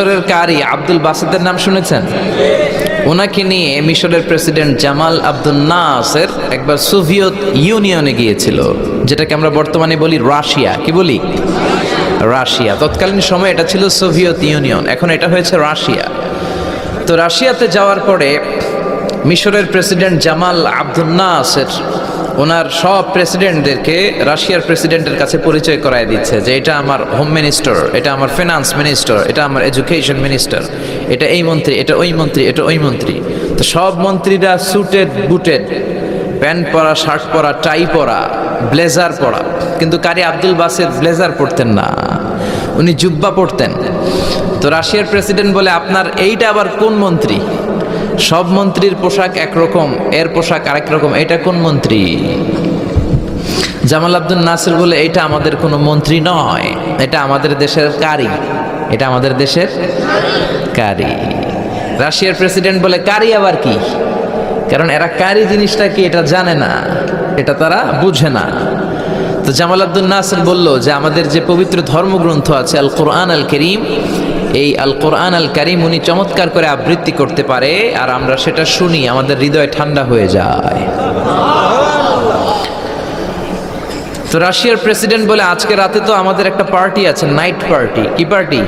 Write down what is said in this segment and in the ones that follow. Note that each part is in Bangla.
মিশরের কারি আব্দুল বাসিতের নাম শুনেছেন? ওনাকে নিয়ে মিশরের প্রেসিডেন্ট জামাল আব্দুল নাসের একবার সোভিয়েত ইউনিয়নে গিয়েছিল, যেটাকে আমরা বর্তমানে বলি রাশিয়া। কি বলি? রাশিয়া। তৎকালীন সময় এটা ছিল সোভিয়েত ইউনিয়ন, এখন এটা হয়েছে রাশিয়া। তো রাশিয়াতে যাওয়ার পরে মিশরের প্রেসিডেন্ট জামাল আব্দুল নাসের ওনার সব প্রেসিডেন্টদেরকে রাশিয়ার প্রেসিডেন্টের কাছে পরিচয় করায় দিচ্ছে যে এটা আমার হোম মিনিস্টার, এটা আমার ফিনান্স মিনিস্টার, এটা আমার এডুকেশন মিনিস্টার, এটা এই মন্ত্রী, এটা ওই মন্ত্রী, এটা ওই মন্ত্রী। তো সব মন্ত্রীরা সুটেড বুটেড, প্যান্ট পরা, শার্ট পরা, টাই পরা, ব্লেজার পরা। কিন্তু কারি আব্দুল বাসিত ব্লেজার পরতেন না, উনি জুব্বা পরতেন। তো রাশিয়ার প্রেসিডেন্ট বলে, আপনার এইটা আবার কোন মন্ত্রী? সব মন্ত্রীর পোশাক একরকম, এর পোশাক আরেক রকম, এটা কোন মন্ত্রী? জামাল আব্দুল নাসির বলে, এটা আমাদের কোনো মন্ত্রী নয়, এটা আমাদের দেশের কারি, এটা আমাদের দেশের কারি। রাশিয়ার প্রেসিডেন্ট বলে, কারি আবার কি? কারণ এরা কারি জিনিসটা কি এটা জানে না, এটা তারা বুঝে না। তো জামাল আব্দুল নাসির বলল যে আমাদের যে পবিত্র ধর্মগ্রন্থ আছে আল কোরআন আল করিম, এই আল কোরআন আল কারিম উনি চমৎকার করে আবৃত্তি করতে পারে, আর আমরা সেটা শুনি, আমাদের হৃদয় ঠান্ডা হয়ে যায়। তো রাশিয়ার প্রেসিডেন্ট বলে, আজকে রাতে তো আমাদের একটা পার্টি আছে, নাইট পার্টি। কি পার্টি?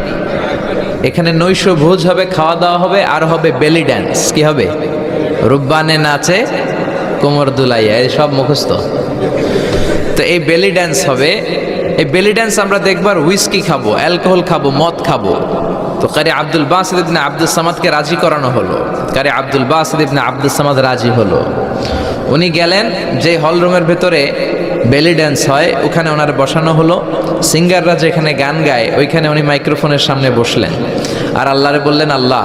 এখানে নৈশ ভোজ হবে, খাওয়া দাওয়া হবে, আর হবে বেলি ড্যান্স। কি হবে? রুব্বানে নাচে কোমর দুলাইয়া, এই সব মুখস্থ। তো এই বেলি ড্যান্স হবে, এই বেলি ড্যান্স আমরা দেখবার, হুইস্কি খাবো, অ্যালকোহল খাবো, মদ খাবো। তো কারি আব্দুল বাসিত ইবনে আব্দুস সামাদকে রাজি করানো হলো। কারি আব্দুল বাসিত ইবনে আব্দুস সামাদ রাজি হলো। উনি গেলেন, যে হল রুমের ভেতরে বেলি ড্যান্স হয় ওখানে ওনার বসানো হলো। সিঙ্গাররা যেখানে গান গায় ওইখানে উনি মাইক্রোফোনের সামনে বসলেন, আর আল্লাহরে বললেন, আল্লাহ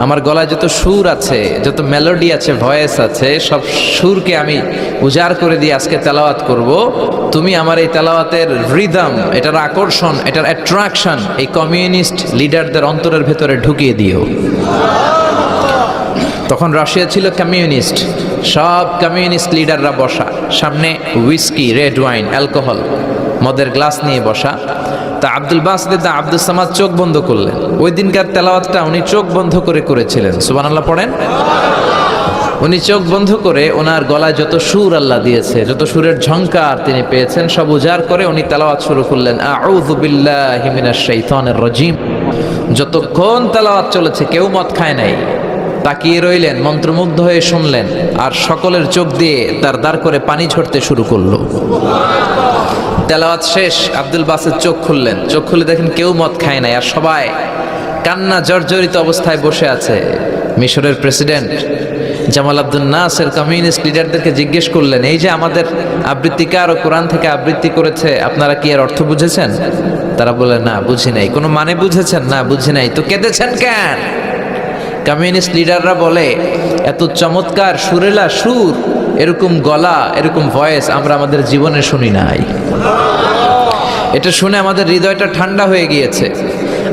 আমার গলায় যত সুর আছে, যত মেলোডি আছে, ভয়েস আছে, সব সুরকে আমি উজাড় করে দিয়ে আজকে তেলাওয়াত করব। তুমি আমার এই তেলাওয়াতের রিদম, এটার আকর্ষণ, এটার অ্যাট্রাকশন এই কমিউনিস্ট লিডারদের অন্তরের ভেতরে ঢুকিয়ে দিও। তখন রাশিয়া ছিল কমিউনিস্ট, সব কমিউনিস্ট লিডাররা বসা, সামনে হুইস্কি, রেড ওয়াইন, অ্যালকোহল, মদের গ্লাস নিয়ে বসা। তা আব্দুল বাসিত আব্দুস সামাদ চোখ বন্ধ করলেন। ওই দিনকার তেলাওয়াতটা উনি চোখ বন্ধ করে করেছিলেন। সুবহানাল্লাহ পড়েন। উনি চোখ বন্ধ করে ওনার গলায় যত সুর আল্লাহ দিয়েছে, যত সুরের ঝংকার তিনি পেয়েছেন, সব উজাড় করে উনি তেলাওয়াত শুরু করলেন, আউযু বিল্লাহি মিনাশ শাইতানির রাজিম। যতক্ষণ তেলাওয়াত চলেছে কেউ মদ খায় নাই, তাকিয়ে রইলেন, মন্ত্রমুগ্ধ হয়ে শুনলেন, আর সকলের চোখ দিয়ে তার দাঁড় করে পানি ঝরতে শুরু করলো। তেলাওয়াত শেষ, আব্দুল বাসিত চোখ খুললেন, চোখ খুলে দেখেন কেউ মদ খায় নাই, আর সবাই কান্না জর্জরিত অবস্থায় বসে আছে। মিশরের প্রেসিডেন্ট জামাল আব্দুল নাসের কমিউনিস্ট লিডারদেরকে জিজ্ঞেস করলেন, এই যে আমাদের আবৃত্তিকার ও কোরআন থেকে আবৃত্তি করেছে, আপনারা কি এর অর্থ বুঝেছেন? তারা বলে, না বুঝি নাই। কোনো মানে বুঝেছেন? না বুঝি নাই। তো কেঁদেছেন কেন? কমিউনিস্ট লিডাররা বলে, এত চমৎকার সুরেলা সুর, এরকম গলা, এরকম ভয়েস আমরা আমাদের জীবনে শুনি নাই। এটা শুনে আমাদের হৃদয়টা ঠান্ডা হয়ে গিয়েছে,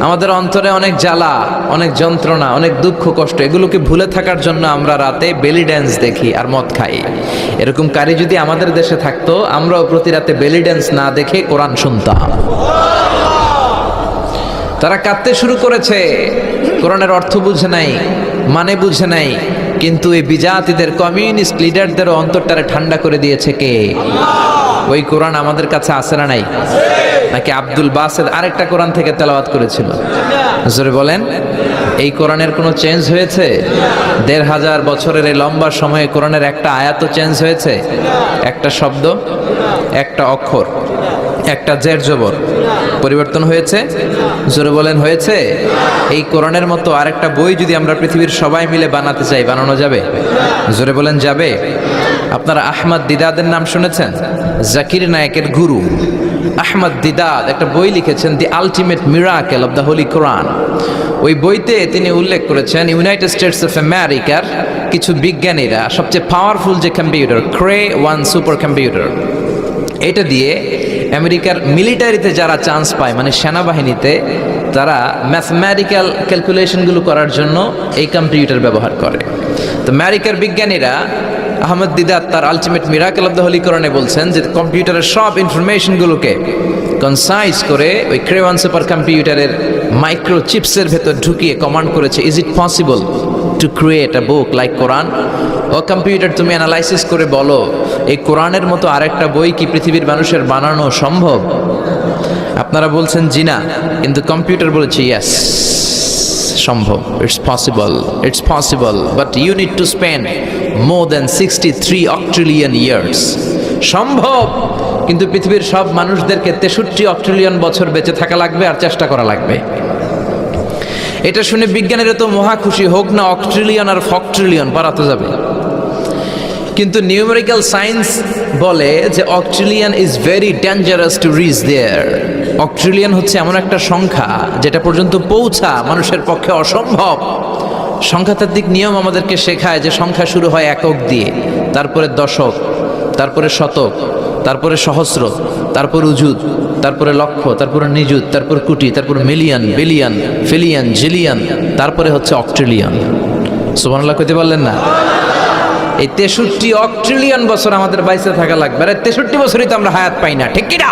আমাদের অন্তরে অনেক জ্বালা, অনেক যন্ত্রণা, অনেক দুঃখ কষ্ট, এগুলোকে ভুলে থাকার জন্য আমরা রাতে বেলি ড্যান্স দেখি আর মদ খাই। এরকম কারি যদি আমাদের দেশে থাকতো, আমরাও প্রতি রাতে বেলি ড্যান্স না দেখে কোরআন শুনতাম। তারা কাঁদতে শুরু করেছে, কোরআনের অর্থ বুঝে নাই, মানে বুঝে নাই, কিন্তু এই বিজাতিদের কমিউনিস্ট লিডারদেরও অন্তরটারে ঠান্ডা করে দিয়েছে কে? ওই কোরআন আমাদের কাছে আছে না নাই? নাকি আব্দুল বাসিত আরেকটা কোরআন থেকে তেলাওয়াত করেছিল? জোরে বলেন। এই কোরআনের কোনো চেঞ্জ হয়েছে? ১৫০০ বছরের এই লম্বা সময়ে কোরআনের একটা আয়াতও চেঞ্জ হয়েছে? একটা শব্দ, একটা অক্ষর, একটা জের জবর পরিবর্তন হয়েছে? জোরে বলেন, হয়েছে? এই কোরআনের মতো আরেকটা বই যদি আমরা পৃথিবীর সবাই মিলে বানাতে চাই, বানানো যাবে? জোরে বলেন, যাবে? আপনারা আহমদ দিদাদের নাম শুনেছেন? জাকির নায়েকের গুরু আহমদ দিদাদ একটা বই লিখেছেন, the ultimate miracle of the holy Quran. ওই বইতে তিনি উল্লেখ করেছেন, ইউনাইটেড স্টেটস অফ আমেরিকার কিছু বিজ্ঞানীরা সবচেয়ে পাওয়ারফুল যে কম্পিউটার, ক্রে 1 সুপার কম্পিউটার, এটা দিয়ে আমেরিকার মিলিটারিতে যারা চান্স পায়, মানে সেনাবাহিনীতে, তারা ম্যাথমেটিক্যাল ক্যালকুলেশনগুলো করার জন্য এই কম্পিউটার ব্যবহার করে। তো আমেরিকার বিজ্ঞানীরা, আহমদ দিদাত তার ultimate miracle of the Holi কোরআনে বলছেন যে কম্পিউটারের সব ইনফরমেশনগুলোকে কনসাইজ করে ওই ক্রেওয়ান সুপার কম্পিউটারের মাইক্রো চিপসের ভেতর ঢুকিয়ে কমান্ড করেছে, is it possible to create a book like Quran? ও কম্পিউটার, তুমি অ্যানালাইসিস করে বলো এই কোরআনের মতো আরেকটা বই কি পৃথিবীর মানুষের বানানো সম্ভব? আপনারা বলছেন জি না, কিন্তু কম্পিউটার বলেছে ইয়েস, সম্ভব, it's possible, but you need to spend more than 63 octillion years. সম্ভব, কিন্তু পৃথিবীর সব মানুষদেরকে 63 অক্ট্রিলিয়ন বছর বেঁচে থাকা লাগবে আর চেষ্টা করা লাগবে। এটা শুনে বিজ্ঞানীরা তো মহা খুশি, হোক না অক্ট্রিলিয়ন আর ফক্ট্রিলিয়ন, পারাতে যাবে। কিন্তু নিউমেরিক্যাল সায়েন্স বলে যে octillion is very dangerous to reach there. Octillion হচ্ছে এমন একটা সংখ্যা যেটা পর্যন্ত পৌঁছা মানুষের পক্ষে অসম্ভব। সংখ্যাতাত্ত্বিক নিয়ম আমাদেরকে শেখায় যে সংখ্যা শুরু হয় একক দিয়ে, তারপরে দশক, তারপরে শতক, তারপরে সহস্র, তারপর উজুত, তারপরে লক্ষ, তারপরে নিযুত, তারপর কোটি, তারপর মিলিয়ন, বিলিয়ন, ফিলিয়ন, জিলিয়ন, তারপরে হচ্ছে অক্ট্রিলিয়ন। সুবহানাল্লাহ কইতে পারলেন না? এই 63 অক্ট্রিলিয়ন বছর আমাদের বাইসে থাকা লাগবে। আর 63 বছরই তো আমরা হায়াত পাই না, ঠিক কি না?